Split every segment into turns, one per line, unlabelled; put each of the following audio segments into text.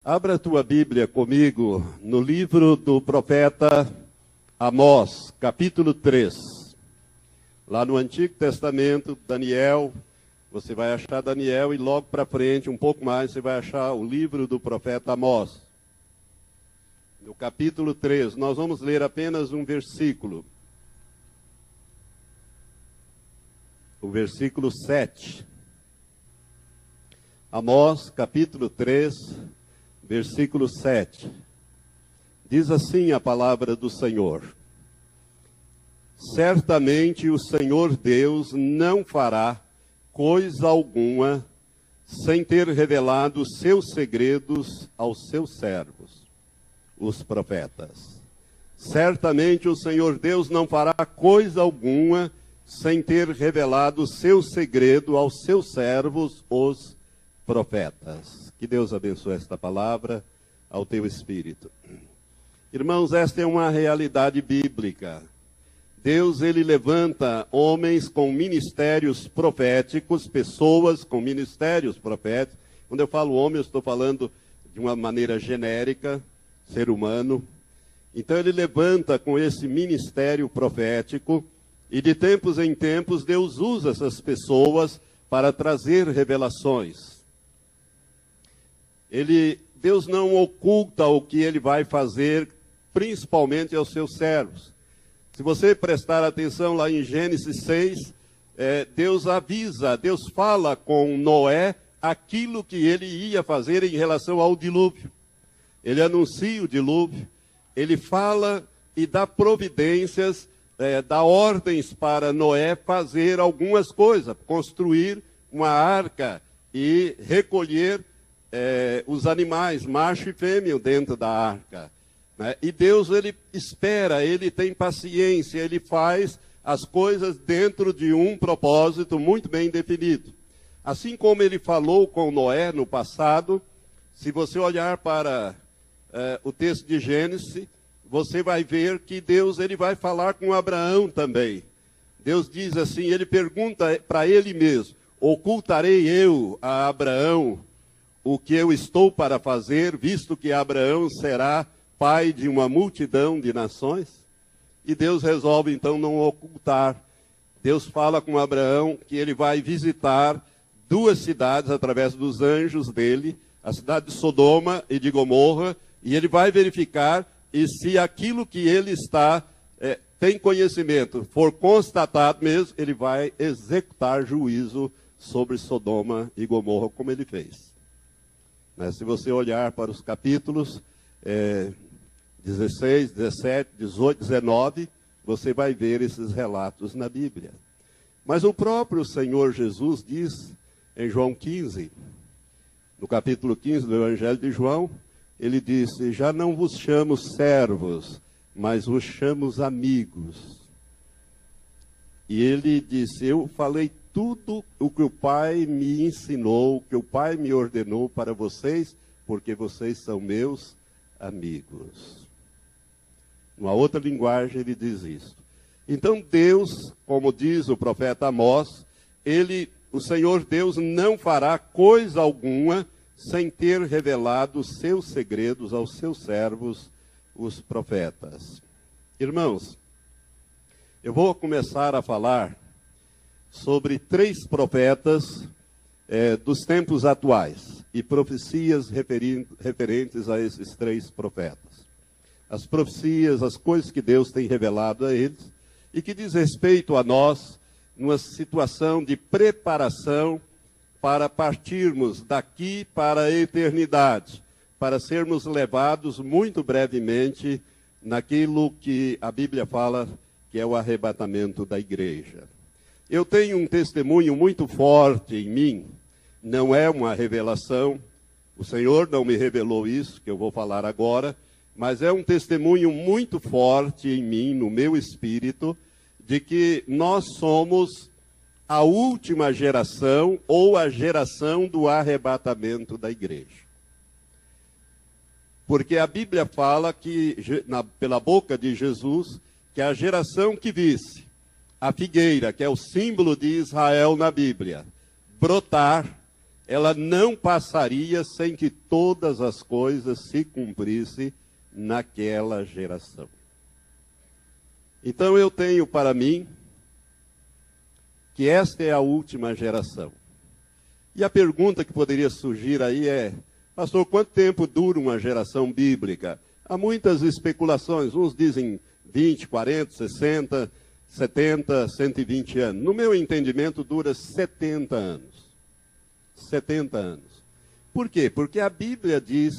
Abra a tua Bíblia comigo no livro do profeta Amós, capítulo 3. Lá no Antigo Testamento, Daniel, você vai achar Daniel e logo para frente, um pouco mais, você vai achar o livro do profeta Amós. No capítulo 3, nós vamos ler apenas um versículo. O versículo 7. Amós, capítulo 3, versículo 7. Diz assim a palavra do Senhor: certamente o Senhor Deus não fará coisa alguma sem ter revelado seus segredos aos seus servos, os profetas. Certamente o Senhor Deus não fará coisa alguma sem ter revelado seu segredo aos seus servos, os profetas. Que Deus abençoe esta palavra ao teu espírito. Irmãos, esta é uma realidade bíblica. Deus, ele levanta homens com ministérios proféticos, pessoas com ministérios proféticos. Quando eu falo homem, eu estou falando de uma maneira genérica, ser humano. Então ele levanta com esse ministério profético e de tempos em tempos Deus usa essas pessoas para trazer revelações. Deus não oculta o que ele vai fazer, principalmente aos seus servos. Se você prestar atenção lá em Gênesis 6, Deus avisa, Deus fala com Noé aquilo que ele ia fazer em relação ao dilúvio. Ele anuncia o dilúvio, ele fala e dá providências, dá ordens para Noé fazer algumas coisas, construir uma arca e recolher os animais, macho e fêmea, dentro da arca. Né? E Deus, ele espera, ele tem paciência, ele faz as coisas dentro de um propósito muito bem definido. Assim como ele falou com Noé no passado, se você olhar para o texto de Gênesis, você vai ver que Deus, ele vai falar com Abraão também. Deus diz assim, ele pergunta para ele mesmo: ocultarei eu a Abraão o que eu estou para fazer, visto que Abraão será pai de uma multidão de nações? E Deus resolve então não ocultar. Deus fala com Abraão que ele vai visitar duas cidades através dos anjos dele, a cidade de Sodoma e de Gomorra, e ele vai verificar e se aquilo que ele tem conhecimento for constatado mesmo, ele vai executar juízo sobre Sodoma e Gomorra, como ele fez. Se você olhar para os capítulos 16, 17, 18, 19, você vai ver esses relatos na Bíblia. Mas o próprio Senhor Jesus diz em João 15, no capítulo 15 do Evangelho de João, ele disse: já não vos chamo servos, mas vos chamo amigos. E ele disse: eu falei tudo o que o Pai me ensinou, o que o Pai me ordenou para vocês, porque vocês são meus amigos. Numa outra linguagem ele diz isso. Então Deus, como diz o profeta Amós, o Senhor Deus não fará coisa alguma sem ter revelado os seus segredos aos seus servos, os profetas. Irmãos, eu vou começar a falar sobre três profetas dos tempos atuais e profecias referentes a esses três profetas. As profecias, as coisas que Deus tem revelado a eles e que diz respeito a nós numa situação de preparação para partirmos daqui para a eternidade, para sermos levados muito brevemente naquilo que a Bíblia fala que é o arrebatamento da igreja. Eu tenho um testemunho muito forte em mim, não é uma revelação, o Senhor não me revelou isso, que eu vou falar agora, mas é um testemunho muito forte em mim, no meu espírito, de que nós somos a última geração ou a geração do arrebatamento da igreja. Porque a Bíblia fala que, pela boca de Jesus, que a geração que visse a figueira, que é o símbolo de Israel na Bíblia, brotar, ela não passaria sem que todas as coisas se cumprissem naquela geração. Então eu tenho para mim que esta é a última geração. E a pergunta que poderia surgir aí é: pastor, quanto tempo dura uma geração bíblica? Há muitas especulações, uns dizem 20, 40, 60, 70, 120 anos. No meu entendimento, dura 70 anos. 70 anos. Por quê? Porque a Bíblia diz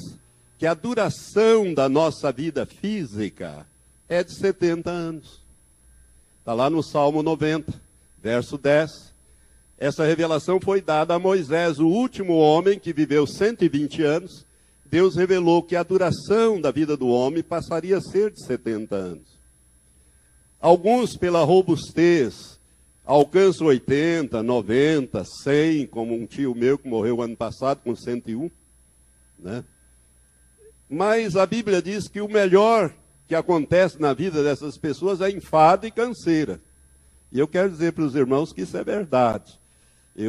que a duração da nossa vida física é de 70 anos. Está lá no Salmo 90, verso 10. Essa revelação foi dada a Moisés, o último homem que viveu 120 anos. Deus revelou que a duração da vida do homem passaria a ser de 70 anos. Alguns, pela robustez, alcançam 80, 90, 100, como um tio meu que morreu ano passado com 101, né? Mas a Bíblia diz que o melhor que acontece na vida dessas pessoas é enfado e canseira. E eu quero dizer para os irmãos que isso é verdade. É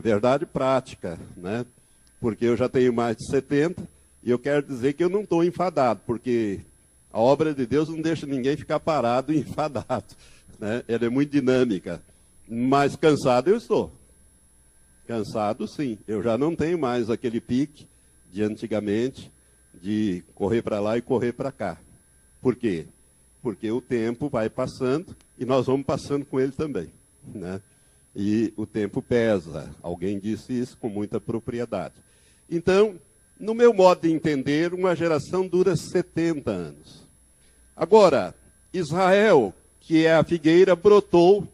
verdade prática, né? Porque eu já tenho mais de 70 e eu quero dizer que eu não estou enfadado, porque a obra de Deus não deixa ninguém ficar parado e enfadado, né? Ela é muito dinâmica. Mas cansado eu estou. Cansado, sim. Eu já não tenho mais aquele pique de antigamente, de correr para lá e correr para cá. Por quê? Porque o tempo vai passando e nós vamos passando com ele também, né? E o tempo pesa. Alguém disse isso com muita propriedade. Então, no meu modo de entender, uma geração dura 70 anos. Agora, Israel, que é a figueira, brotou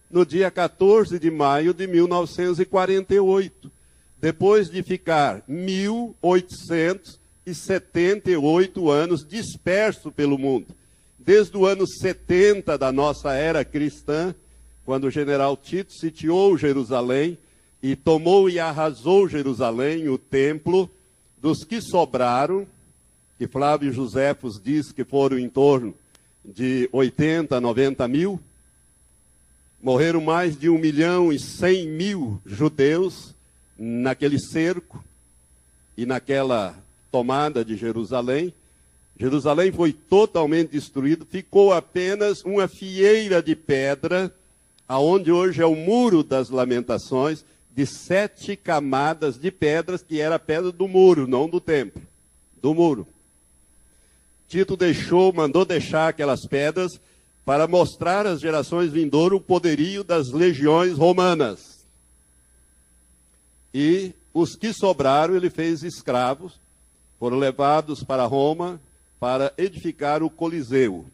no dia 14 de maio de 1948, depois de ficar 1878 anos disperso pelo mundo. Desde o ano 70 da nossa era cristã, quando o general Tito sitiou Jerusalém e tomou e arrasou Jerusalém, o templo, dos que sobraram, que Flávio Joséfos diz que foram em torno de 80, 90 mil, morreram mais de 1.100.000 judeus naquele cerco e naquela tomada de Jerusalém. Jerusalém foi totalmente destruído, ficou apenas uma fieira de pedra, aonde hoje é o Muro das Lamentações, de 7 camadas de pedras, que era a pedra do muro, não do templo, do muro. Tito mandou deixar aquelas pedras para mostrar às gerações vindouras o poderio das legiões romanas. E os que sobraram ele fez escravos, foram levados para Roma para edificar o Coliseu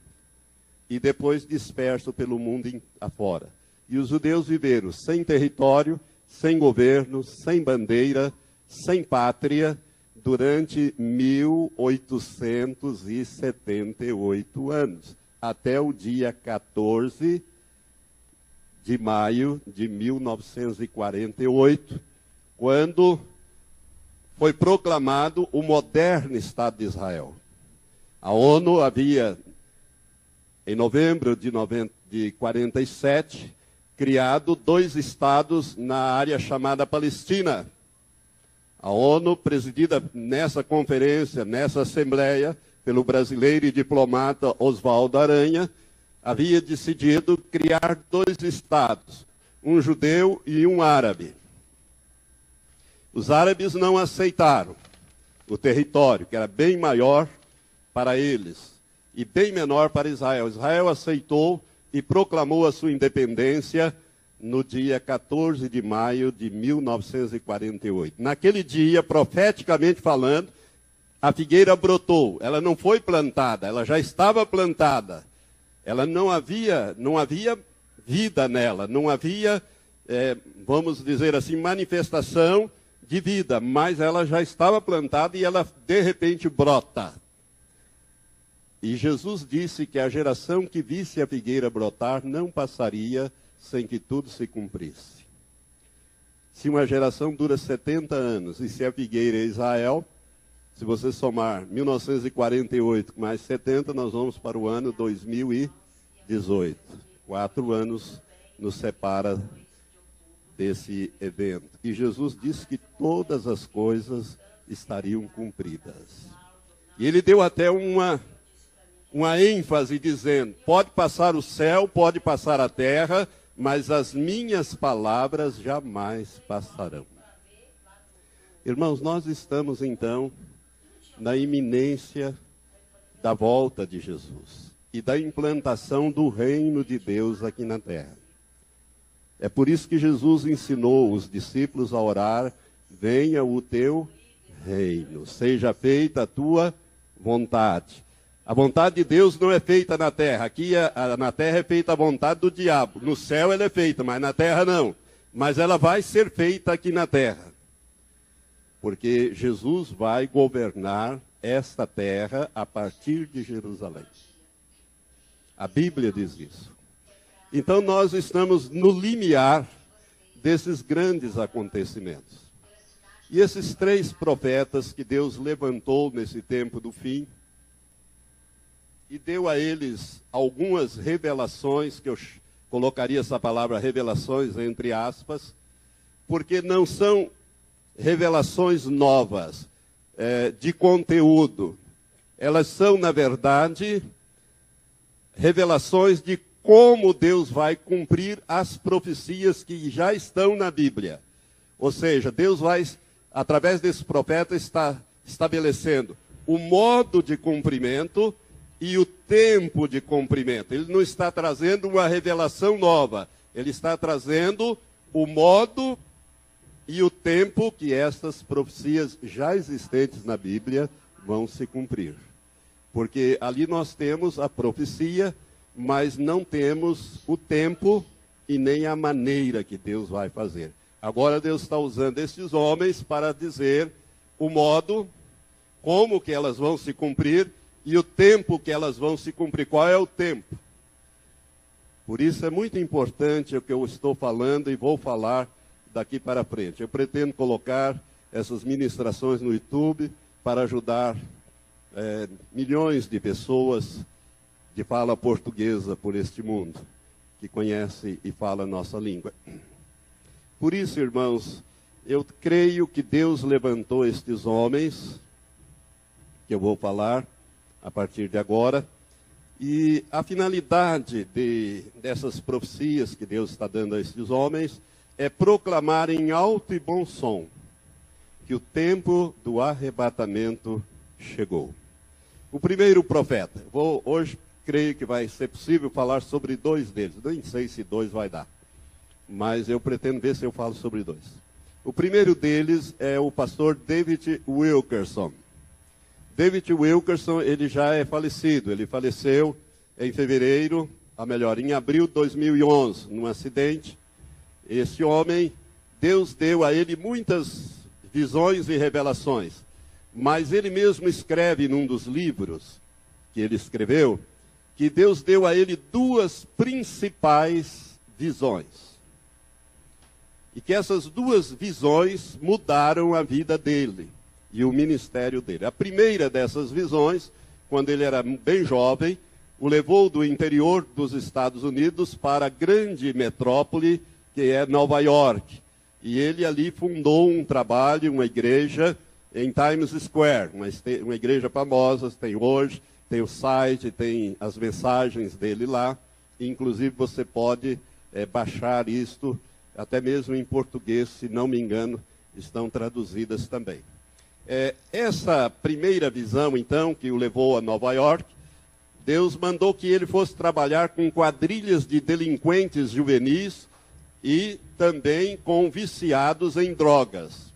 e depois disperso pelo mundo afora. E os judeus viveram sem território, sem governo, sem bandeira, sem pátria, durante 1878 anos, até o dia 14 de maio de 1948, quando foi proclamado o moderno Estado de Israel. A ONU havia, em novembro de 47, criado 2 estados na área chamada Palestina. A ONU, presidida nessa conferência, nessa assembleia, pelo brasileiro e diplomata Oswaldo Aranha, havia decidido criar 2 estados, um judeu e um árabe. Os árabes não aceitaram o território, que era bem maior para eles e bem menor para Israel. Israel aceitou e proclamou a sua independência no dia 14 de maio de 1948. Naquele dia, profeticamente falando, a figueira brotou. Ela não foi plantada, ela já estava plantada. Ela não havia vida nela, não havia, vamos dizer assim, manifestação de vida, mas ela já estava plantada e ela de repente brota. E Jesus disse que a geração que visse a figueira brotar não passaria sem que tudo se cumprisse. Se uma geração dura 70 anos, e se a figueira é Israel, se você somar 1948 com mais 70, nós vamos para o ano 2018. 4 anos nos separa desse evento. E Jesus disse que todas as coisas estariam cumpridas. E ele deu até uma ênfase dizendo: pode passar o céu, pode passar a terra, mas as minhas palavras jamais passarão. Irmãos, nós estamos então na iminência da volta de Jesus e da implantação do reino de Deus aqui na terra. É por isso que Jesus ensinou os discípulos a orar: venha o teu reino, seja feita a tua vontade. A vontade de Deus não é feita na terra. Aqui na terra é feita a vontade do diabo. No céu ela é feita, mas na terra não. Mas ela vai ser feita aqui na terra. Porque Jesus vai governar esta terra a partir de Jerusalém. A Bíblia diz isso. Então nós estamos no limiar desses grandes acontecimentos. E esses 3 profetas que Deus levantou nesse tempo do fim, e deu a eles algumas revelações, que eu colocaria essa palavra revelações entre aspas, porque não são revelações novas, de conteúdo. Elas são, na verdade, revelações de como Deus vai cumprir as profecias que já estão na Bíblia. Ou seja, Deus vai, através desse profeta, está estabelecendo o modo de cumprimento e o tempo de cumprimento. Ele não está trazendo uma revelação nova, ele está trazendo o modo e o tempo que estas profecias já existentes na Bíblia vão se cumprir. Porque ali nós temos a profecia, mas não temos o tempo e nem a maneira que Deus vai fazer. Agora Deus está usando esses homens para dizer o modo, como que elas vão se cumprir e o tempo que elas vão se cumprir. Qual é o tempo? Por isso é muito importante o que eu estou falando e vou falar daqui para frente. Eu pretendo colocar essas ministrações no YouTube para ajudar milhões de pessoas de fala portuguesa por este mundo, que conhece e fala a nossa língua. Por isso, irmãos, eu creio que Deus levantou estes homens, que eu vou falar a partir de agora, e a finalidade dessas profecias que Deus está dando a estes homens é proclamar em alto e bom som que o tempo do arrebatamento chegou. O primeiro profeta, hoje creio que vai ser possível falar sobre 2 deles, nem sei se 2 vai dar, mas eu pretendo ver se eu falo sobre 2. O primeiro deles é o pastor David Wilkerson. David Wilkerson, ele já é falecido, ele faleceu em fevereiro, em abril de 2011, num acidente. Esse homem, Deus deu a ele muitas visões e revelações, mas ele mesmo escreve num dos livros que ele escreveu, que Deus deu a ele 2 principais visões. E que essas 2 visões mudaram a vida dele e o ministério dele. A primeira dessas visões, quando ele era bem jovem, o levou do interior dos Estados Unidos para a grande metrópole, que é Nova York. E ele ali fundou um trabalho, uma igreja em Times Square, uma igreja famosa, tem hoje, tem o site, tem as mensagens dele lá. Inclusive você pode baixar isto, até mesmo em português, se não me engano, estão traduzidas também. Essa primeira visão, então, que o levou a Nova York, Deus mandou que ele fosse trabalhar com quadrilhas de delinquentes juvenis e também com viciados em drogas.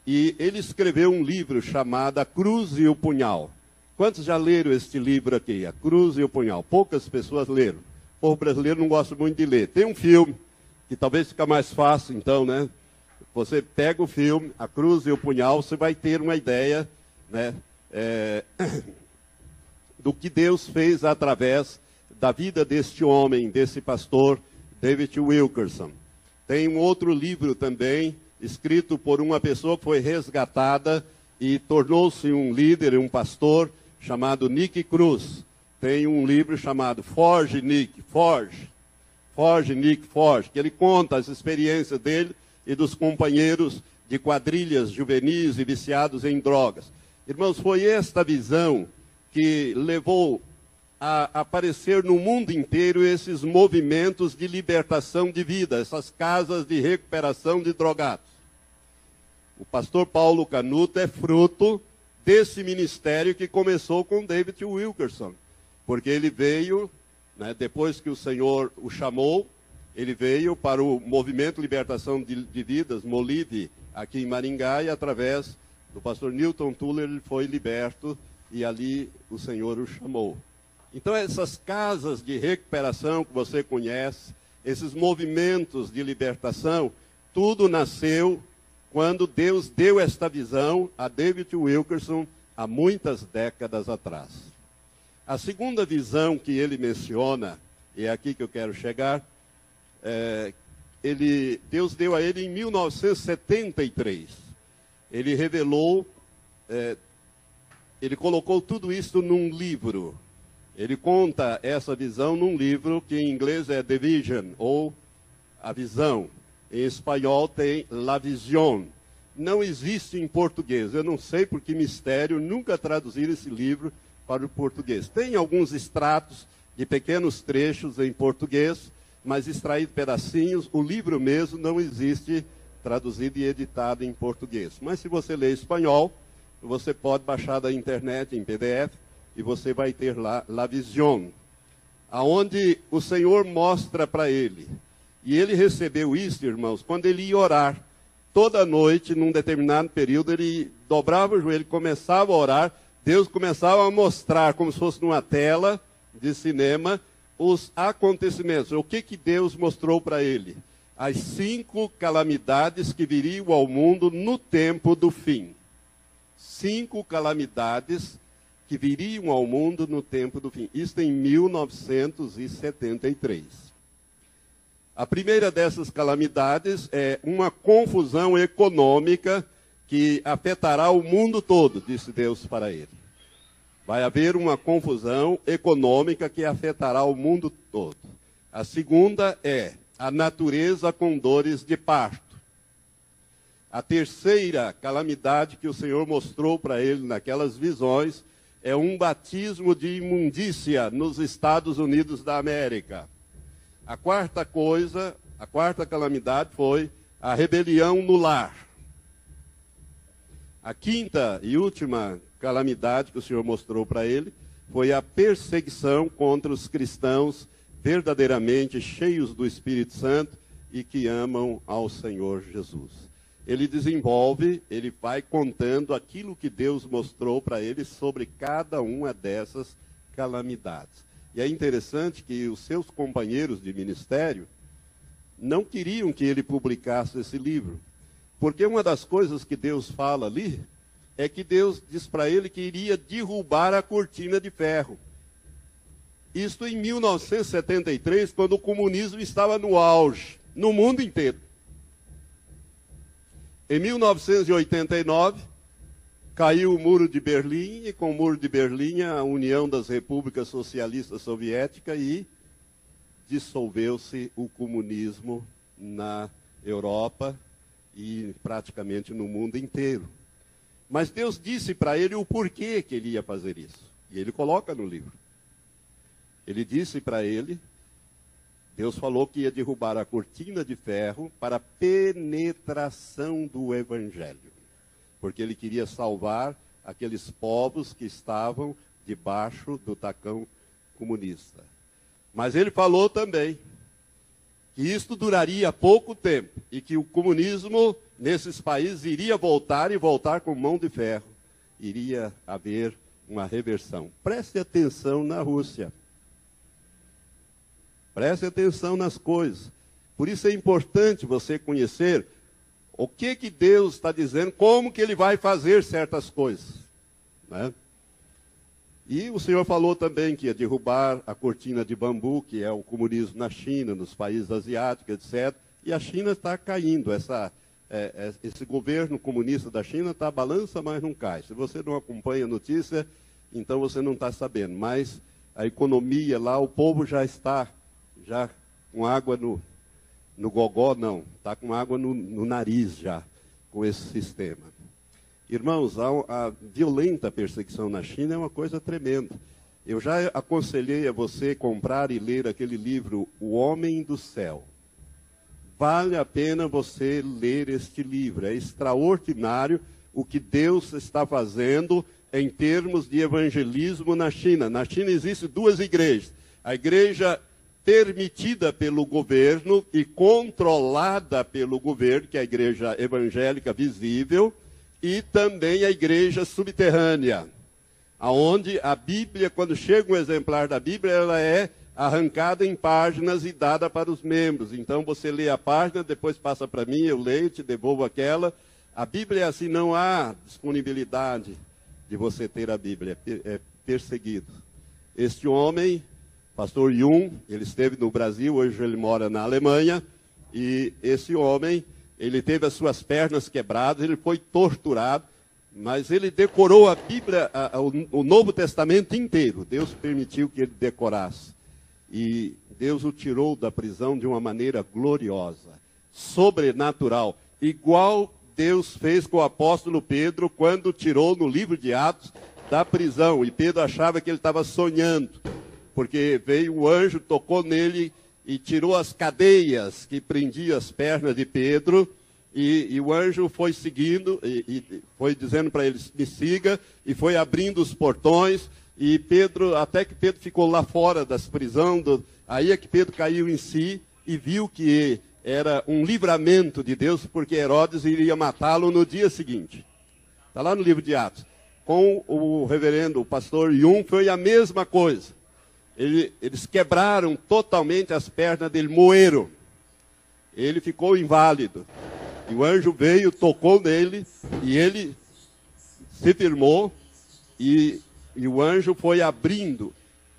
E ele escreveu um livro chamado A Cruz e o Punhal. Quantos já leram este livro aqui, A Cruz e o Punhal? Poucas pessoas leram. O povo brasileiro não gosta muito de ler. Tem um filme, que talvez fica mais fácil, então, né? Você pega o filme, A Cruz e o Punhal, você vai ter uma ideia, né, do que Deus fez através da vida deste homem, desse pastor, David Wilkerson. Tem um outro livro também, escrito por uma pessoa que foi resgatada e tornou-se um líder, um pastor, chamado Nick Cruz. Tem um livro chamado Forge, Nick, Forge. Forge, Nick Forge, que ele conta as experiências dele e dos companheiros de quadrilhas juvenis e viciados em drogas. Irmãos, foi esta visão que levou a aparecer no mundo inteiro esses movimentos de libertação de vida, essas casas de recuperação de drogados. O pastor Paulo Canuto é fruto desse ministério que começou com David Wilkerson, porque ele veio, né, depois que o Senhor o chamou, ele veio para o Movimento Libertação de Vidas, Molive, aqui em Maringá, e através do pastor Newton Tuller ele foi liberto e ali o Senhor o chamou. Então essas casas de recuperação que você conhece, esses movimentos de libertação, tudo nasceu quando Deus deu esta visão a David Wilkerson há muitas décadas atrás. A segunda visão que ele menciona, e é aqui que eu quero chegar, Deus deu a ele em 1973. Ele revelou, ele colocou tudo isso num livro. Ele conta essa visão num livro que em inglês é The Vision, ou A Visão. Em espanhol tem La Vision. Não existe em português. Eu não sei por que mistério nunca traduziram esse livro para o português. Tem alguns extratos de pequenos trechos em português, mas extraído pedacinhos. O livro mesmo não existe traduzido e editado em português. Mas se você lê espanhol, você pode baixar da internet em PDF e você vai ter lá La Vision, aonde o Senhor mostra para ele. E ele recebeu isso, irmãos, quando ele ia orar. Toda noite, num determinado período, ele dobrava o joelho, começava a orar. Deus começava a mostrar, como se fosse numa tela de cinema, os acontecimentos. O que Deus mostrou para ele? As 5 calamidades que viriam ao mundo no tempo do fim. 5 calamidades que viriam ao mundo no tempo do fim. Isso em 1973. A primeira dessas calamidades é uma confusão econômica que afetará o mundo todo, disse Deus para ele. Vai haver uma confusão econômica que afetará o mundo todo. A segunda é a natureza com dores de parto. A terceira calamidade que o Senhor mostrou para ele naquelas visões é um batismo de imundícia nos Estados Unidos da América. A quarta calamidade foi a rebelião no lar. A quinta e última calamidade que o Senhor mostrou para ele foi a perseguição contra os cristãos verdadeiramente cheios do Espírito Santo e que amam ao Senhor Jesus. Ele desenvolve, ele vai contando aquilo que Deus mostrou para ele sobre cada uma dessas calamidades. E é interessante que os seus companheiros de ministério não queriam que ele publicasse esse livro. Porque uma das coisas que Deus fala ali é que Deus diz para ele que iria derrubar a cortina de ferro. Isto em 1973, quando o comunismo estava no auge, no mundo inteiro. Em 1989, caiu o Muro de Berlim, e com o Muro de Berlim, a União das Repúblicas Socialistas Soviéticas, e dissolveu-se o comunismo na Europa e praticamente no mundo inteiro. Mas Deus disse para ele o porquê que ele ia fazer isso. E ele coloca no livro. Ele disse para ele, Deus falou que ia derrubar a cortina de ferro para a penetração do Evangelho. Porque ele queria salvar aqueles povos que estavam debaixo do tacão comunista. Mas ele falou também que isto duraria pouco tempo e que o comunismo nesses países iria voltar e voltar com mão de ferro. Iria haver uma reversão. Preste atenção na Rússia. Preste atenção nas coisas. Por isso é importante você conhecer o que Deus está dizendo, como que Ele vai fazer certas coisas. Né? E o Senhor falou também que ia derrubar a cortina de bambu, que é o comunismo na China, nos países asiáticos, etc. E a China está caindo. Esse governo comunista da China está balança, mas não cai. Se você não acompanha a notícia, então você não está sabendo. Mas a economia lá, o povo já com água no gogó, não. Está com água no nariz já, com esse sistema. Irmãos, a violenta perseguição na China é uma coisa tremenda. Eu já aconselhei a você comprar e ler aquele livro, O Homem do Céu. Vale a pena você ler este livro. É extraordinário o que Deus está fazendo em termos de evangelismo na China. Na China existem duas igrejas. A igreja permitida pelo governo e controlada pelo governo, que é a igreja evangélica visível, e também a igreja subterrânea, aonde a Bíblia, quando chega um exemplar da Bíblia, ela é arrancada em páginas e dada para os membros. Então você lê a página, depois passa para mim, eu leio, te devolvo aquela. A Bíblia é assim, não há disponibilidade de você ter a Bíblia, é perseguido. Este homem, pastor Jung, ele esteve no Brasil, hoje ele mora na Alemanha, e esse homem, ele teve as suas pernas quebradas, ele foi torturado, mas ele decorou a Bíblia, o Novo Testamento inteiro. Deus permitiu que ele decorasse. E Deus o tirou da prisão de uma maneira gloriosa, sobrenatural, igual Deus fez com o apóstolo Pedro quando tirou no livro de Atos da prisão. E Pedro achava que ele estava sonhando, porque veio um anjo, tocou nele e tirou as cadeias que prendiam as pernas de Pedro. E o anjo foi seguindo e foi dizendo para ele, me siga, e foi abrindo os portões. E Pedro, até que Pedro ficou lá fora das prisões, aí é que Pedro caiu em si e viu que era um livramento de Deus, porque Herodes iria matá-lo no dia seguinte. Está lá no livro de Atos. Com o reverendo, o pastor Jung, foi a mesma coisa. Eles quebraram totalmente as pernas dele, moeram. Ele ficou inválido. E o anjo veio, tocou nele, e ele se firmou, e o anjo foi abrindo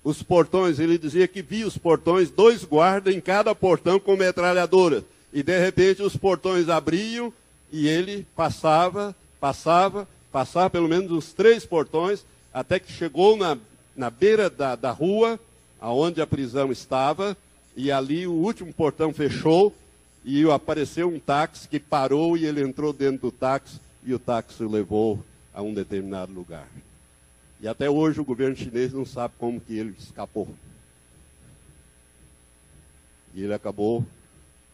os portões. Ele dizia que via os portões, 2 guardas em cada portão com metralhadora. E de repente os portões abriam, e ele passava pelo menos uns 3 portões, até que chegou na beira da rua, aonde a prisão estava, e ali o último portão fechou, e apareceu um táxi que parou, e ele entrou dentro do táxi, e o táxi o levou a um determinado lugar. E até hoje o governo chinês não sabe como que ele escapou. E ele acabou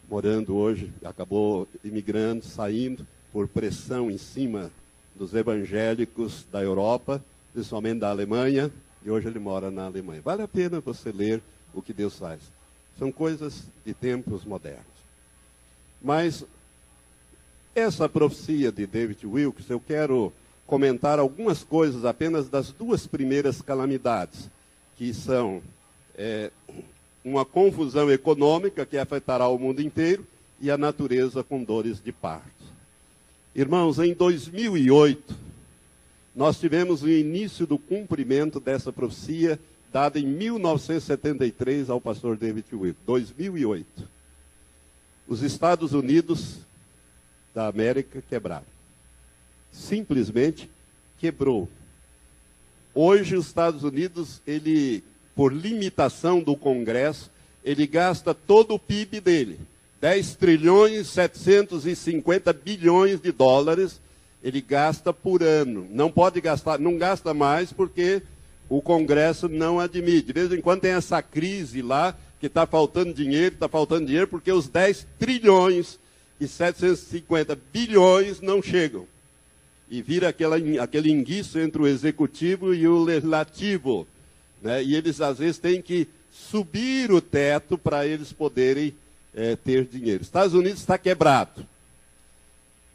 morando hoje, acabou imigrando, saindo por pressão em cima dos evangélicos da Europa, principalmente da Alemanha, e hoje ele mora na Alemanha. Vale a pena você ler o que Deus faz. São coisas de tempos modernos. Mas essa profecia de David Wilkes, eu quero comentar algumas coisas apenas das 2 primeiras calamidades, que são uma confusão econômica que afetará o mundo inteiro e a natureza com dores de parto. Irmãos, em 2008, nós tivemos o início do cumprimento dessa profecia dada em 1973 ao pastor David Wilkes, 2008. Os Estados Unidos da América quebraram. Simplesmente quebrou. Hoje os Estados Unidos, ele, por limitação do Congresso, ele gasta todo o PIB dele, 10 trilhões 750 bilhões de dólares, ele gasta por ano. Não pode gastar, não gasta mais porque o Congresso não admite. De vez em quando tem essa crise lá, que está faltando dinheiro porque os 10 trilhões e 750 bilhões não chegam. E vira aquele enguiço entre o executivo e o legislativo, né? E eles, às vezes, têm que subir o teto para eles poderem ter dinheiro. Estados Unidos está quebrado.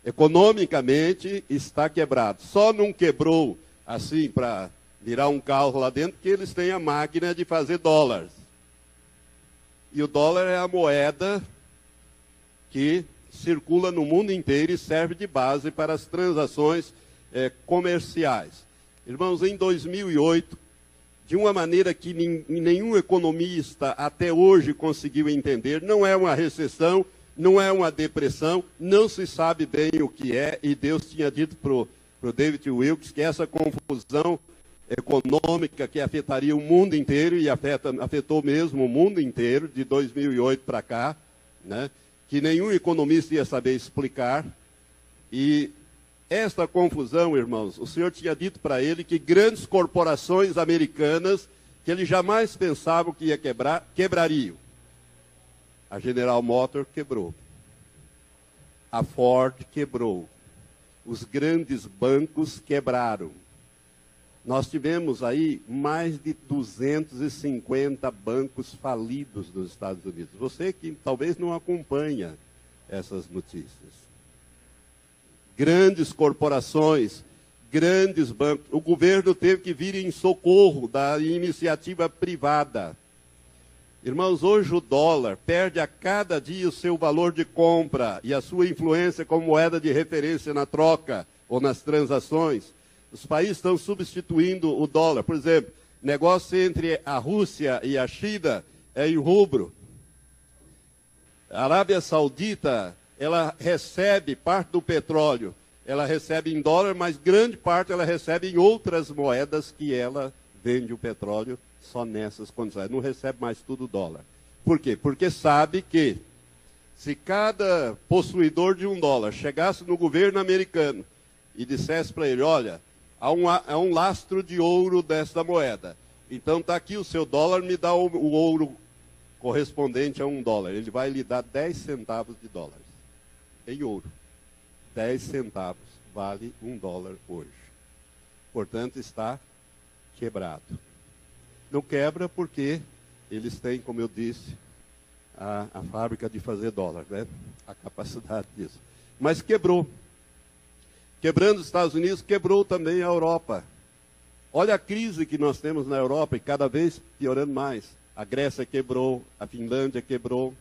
Economicamente está quebrado. Só não quebrou, assim, para virar um carro lá dentro, porque eles têm a máquina de fazer dólares. E o dólar é a moeda que circula no mundo inteiro e serve de base para as transações comerciais. Irmãos, em 2008, de uma maneira que nenhum economista até hoje conseguiu entender, não é uma recessão, não é uma depressão, não se sabe bem o que é, e Deus tinha dito para o David Wilkes que essa confusão econômica que afetaria o mundo inteiro, e afetou mesmo o mundo inteiro, de 2008 para cá, né? Que nenhum economista ia saber explicar. E esta confusão, irmãos, o Senhor tinha dito para ele que grandes corporações americanas, que ele jamais pensava que ia quebrar, quebrariam. A General Motors quebrou. A Ford quebrou. Os grandes bancos quebraram. Nós tivemos aí mais de 250 bancos falidos nos Estados Unidos. Você que talvez não acompanha essas notícias. Grandes corporações, grandes bancos. O governo teve que vir em socorro da iniciativa privada. Irmãos, hoje o dólar perde a cada dia o seu valor de compra e a sua influência como moeda de referência na troca ou nas transações. Os países estão substituindo o dólar. Por exemplo, negócio entre a Rússia e a China é em rubro. A Arábia Saudita, ela recebe parte do petróleo, ela recebe em dólar, mas grande parte ela recebe em outras moedas que ela vende o petróleo só nessas condições. Não recebe mais tudo dólar. Por quê? Porque sabe que se cada possuidor de $1 chegasse no governo americano e dissesse para ele, olha, há um lastro de ouro desta moeda. Então está aqui o seu dólar, me dá o ouro correspondente a $1. Ele vai lhe dar 10 centavos de dólares em ouro. 10 centavos vale $1 hoje. Portanto, está quebrado. Não quebra porque eles têm, como eu disse, a fábrica de fazer dólar, né? A capacidade disso. Mas quebrou. Quebrando os Estados Unidos, quebrou também a Europa. Olha a crise que nós temos na Europa e cada vez piorando mais. A Grécia quebrou, a Finlândia quebrou,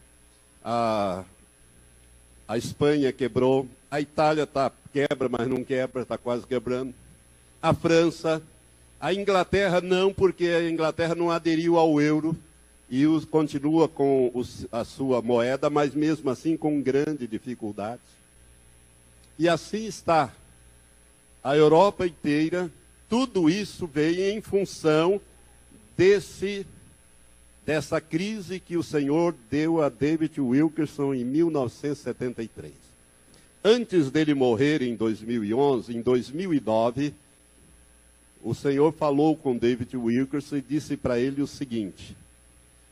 a Espanha quebrou, a Itália quebra, mas não quebra, está quase quebrando. A França, a Inglaterra não, porque a Inglaterra não aderiu ao euro e continua com a sua moeda, mas mesmo assim com grandes dificuldades. E assim está a Europa inteira. Tudo isso veio em função dessa crise que o Senhor deu a David Wilkerson em 1973. Antes dele morrer em 2011, em 2009, o Senhor falou com David Wilkerson e disse para ele o seguinte,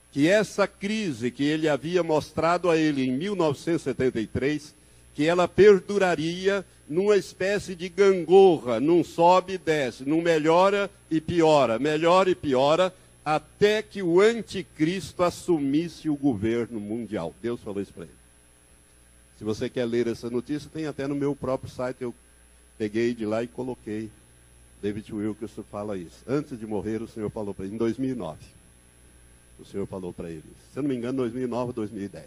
que essa crise que ele havia mostrado a ele em 1973, que ela perduraria numa espécie de gangorra, num sobe e desce, num melhora e piora, até que o anticristo assumisse o governo mundial. Deus falou isso para ele. Se você quer ler essa notícia, tem até no meu próprio site, eu peguei de lá e coloquei. David Wilkerson fala isso. Antes de morrer, o Senhor falou para ele, em 2009. O Senhor falou para ele, se eu não me engano, 2009 ou 2010.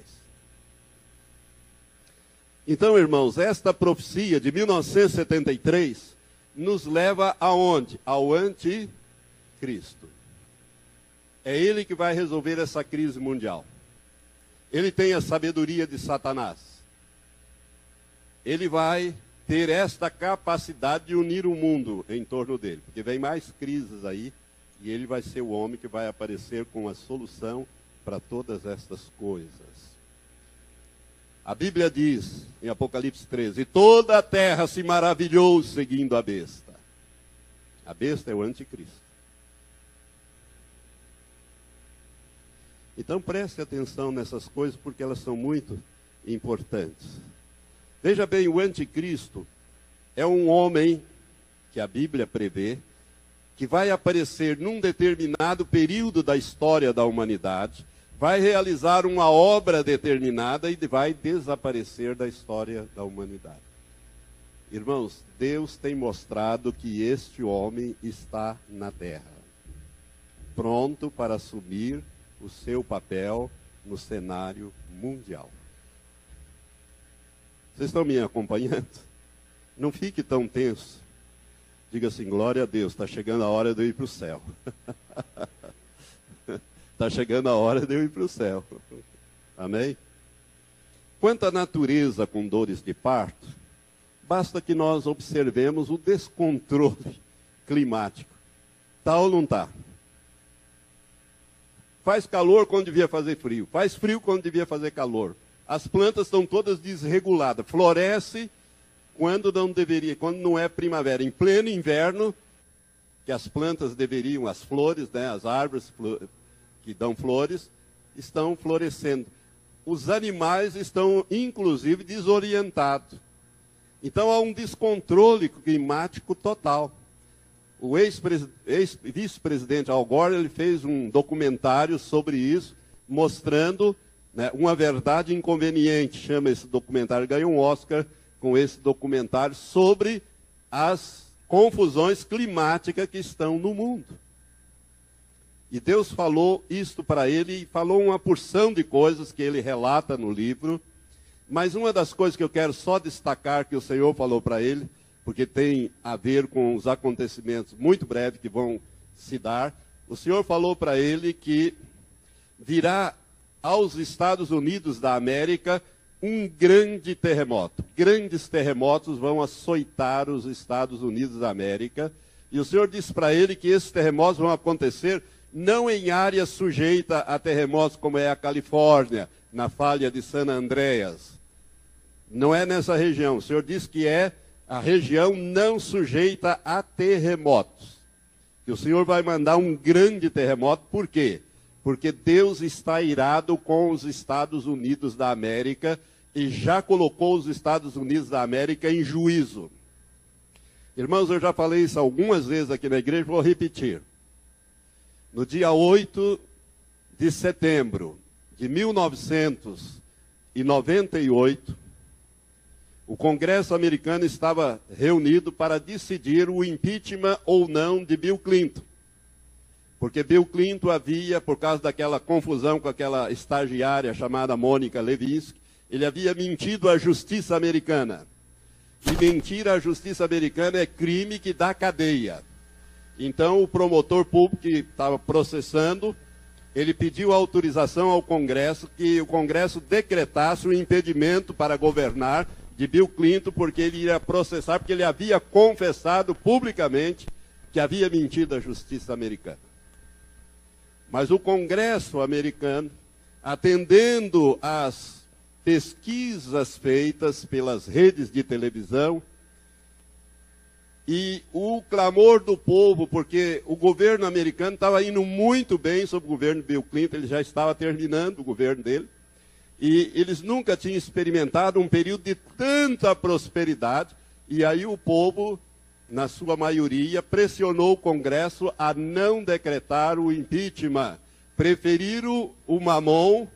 Então, irmãos, esta profecia de 1973 nos leva aonde? Ao anticristo. É ele que vai resolver essa crise mundial. Ele tem a sabedoria de Satanás. Ele vai ter esta capacidade de unir o mundo em torno dele. Porque vem mais crises aí, e ele vai ser o homem que vai aparecer com a solução para todas estas coisas. A Bíblia diz, em Apocalipse 13, e toda a terra se maravilhou seguindo a besta. A besta é o anticristo. Então preste atenção nessas coisas, porque elas são muito importantes. Veja bem, o anticristo é um homem que a Bíblia prevê, que vai aparecer num determinado período da história da humanidade, vai realizar uma obra determinada e vai desaparecer da história da humanidade. Irmãos, Deus tem mostrado que este homem está na terra, pronto para assumir o seu papel no cenário mundial. Vocês estão me acompanhando? Não fique tão tenso. Diga assim, glória a Deus, está chegando a hora de eu ir para o céu. Está chegando a hora de eu ir para o céu. Amém? Quanto à natureza com dores de parto, basta que nós observemos o descontrole climático. Tá ou não tá? Faz calor quando devia fazer frio. Faz frio quando devia fazer calor. As plantas estão todas desreguladas. Floresce quando não deveria, quando não é primavera. Em pleno inverno, que as plantas deveriam, as flores, né, as árvores que dão flores, estão florescendo. Os animais estão, inclusive, desorientados. Então, há um descontrole climático total. O ex-vice-presidente Al Gore, ele fez um documentário sobre isso, mostrando, né, uma verdade inconveniente. Chama esse documentário, ganhou um Oscar com esse documentário sobre as confusões climáticas que estão no mundo. E Deus falou isto para ele, e falou uma porção de coisas que ele relata no livro. Mas uma das coisas que eu quero só destacar que o Senhor falou para ele, porque tem a ver com os acontecimentos muito breves que vão se dar. O Senhor falou para ele que virá aos Estados Unidos da América um grande terremoto. Grandes terremotos vão açoitar os Estados Unidos da América. E o Senhor disse para ele que esses terremotos vão acontecer não em áreas sujeitas a terremotos como é a Califórnia, na falha de San Andreas. Não é nessa região. O Senhor disse que é a região não sujeita a terremotos. E o Senhor vai mandar um grande terremoto. Por quê? Porque Deus está irado com os Estados Unidos da América e já colocou os Estados Unidos da América em juízo. Irmãos, eu já falei isso algumas vezes aqui na igreja, vou repetir. No dia 8 de setembro de 1998, o Congresso americano estava reunido para decidir o impeachment ou não de Bill Clinton. Porque Bill Clinton havia, por causa daquela confusão com aquela estagiária chamada Mônica Lewinsky, ele havia mentido à justiça americana. E mentir à justiça americana é crime que dá cadeia. Então o promotor público que estava processando, ele pediu autorização ao Congresso, que o Congresso decretasse o impedimento para governar de Bill Clinton, porque ele iria processar, porque ele havia confessado publicamente que havia mentido à justiça americana. Mas o Congresso americano, atendendo às pesquisas feitas pelas redes de televisão, e o clamor do povo, porque o governo americano estava indo muito bem sob o governo de Bill Clinton, ele já estava terminando o governo dele, e eles nunca tinham experimentado um período de tanta prosperidade, e aí o povo, na sua maioria, pressionou o Congresso a não decretar o impeachment. Preferiram o mamon,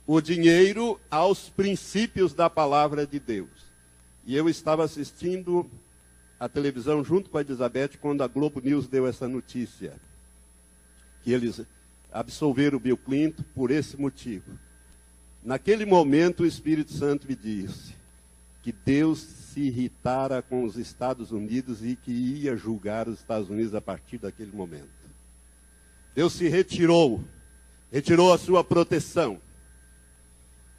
o dinheiro, aos princípios da palavra de Deus. E eu estava assistindo a televisão junto com a Elizabeth quando a Globo News deu essa notícia, que eles absolveram o Bill Clinton por esse motivo. Naquele momento o Espírito Santo me disse que Deus se irritara com os Estados Unidos e que ia julgar os Estados Unidos a partir daquele momento. Deus se retirou a sua proteção.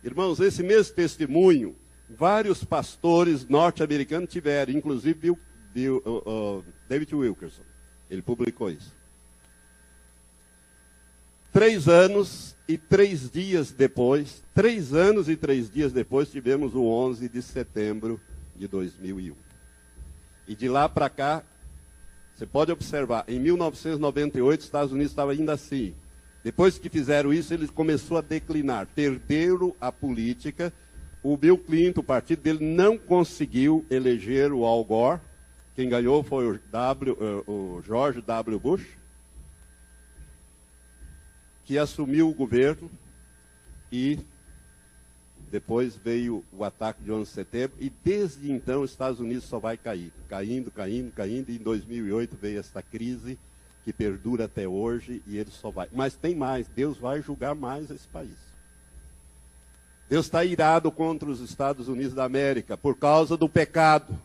Irmãos, esse mesmo testemunho, vários pastores norte-americanos tiveram, inclusive David Wilkerson. Ele publicou isso. 3 anos e 3 dias depois, tivemos o 11 de setembro de 2001. E de lá para cá, você pode observar, em 1998, os Estados Unidos estavam ainda assim. Depois que fizeram isso, ele começou a declinar. Perderam a política. O Bill Clinton, o partido dele, não conseguiu eleger o Al Gore. Quem ganhou foi o George W. Bush, que assumiu o governo e depois veio o ataque de 11 de setembro. E desde então os Estados Unidos só vai cair. Caindo. E em 2008 veio essa crise que perdura até hoje e ele só vai. Mas tem mais, Deus vai julgar mais esse país. Deus está irado contra os Estados Unidos da América por causa do pecado,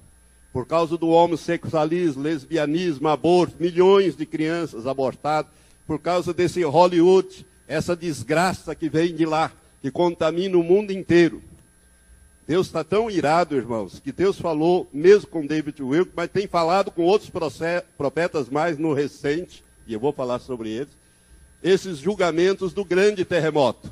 por causa do homossexualismo, lesbianismo, aborto, milhões de crianças abortadas, por causa desse Hollywood, essa desgraça que vem de lá, que contamina o mundo inteiro. Deus está tão irado, irmãos, que Deus falou mesmo com David Wilkerson, mas tem falado com outros profetas mais no recente, e eu vou falar sobre eles, esses julgamentos do grande terremoto.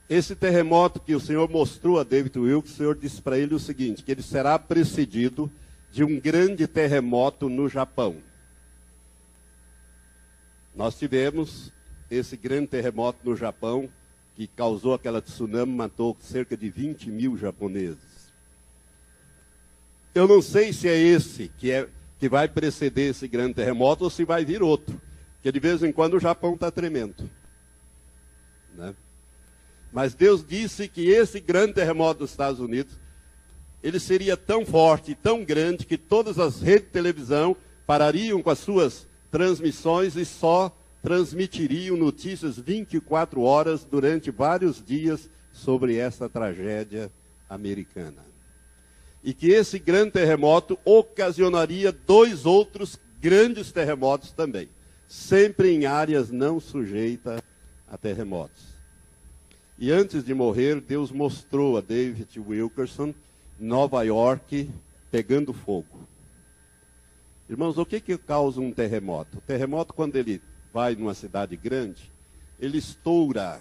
Esse terremoto que o Senhor mostrou a David Wilkes, o Senhor disse para ele o seguinte, que ele será precedido de um grande terremoto no Japão. Nós tivemos esse grande terremoto no Japão, que causou aquela tsunami, matou cerca de 20 mil japoneses. Eu não sei se é esse que vai preceder esse grande terremoto ou se vai vir outro, porque de vez em quando o Japão está tremendo, né? Mas Deus disse que esse grande terremoto dos Estados Unidos, ele seria tão forte, tão grande, que todas as redes de televisão parariam com as suas transmissões e só transmitiriam notícias 24 horas durante vários dias sobre essa tragédia americana. E que esse grande terremoto ocasionaria 2 outros grandes terremotos também, sempre em áreas não sujeitas a terremotos. E antes de morrer, Deus mostrou a David Wilkerson Nova York pegando fogo. Irmãos, o que causa um terremoto? O terremoto, quando ele vai numa cidade grande, ele estoura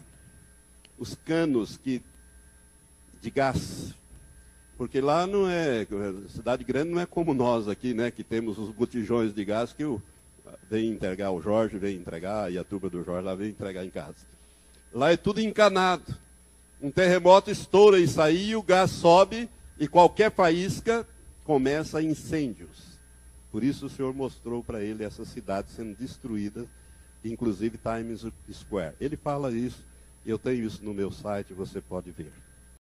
os canos de gás. Porque lá não é, cidade grande não é como nós aqui, né, que temos os botijões de gás que vem entregar o Jorge, vem entregar, e a turma do Jorge lá vem entregar em casa. Lá é tudo encanado. Um terremoto estoura isso aí, o gás sobe e qualquer faísca começa incêndios. Por isso o Senhor mostrou para ele essa cidade sendo destruída, inclusive Times Square. Ele fala isso, eu tenho isso no meu site, você pode ver.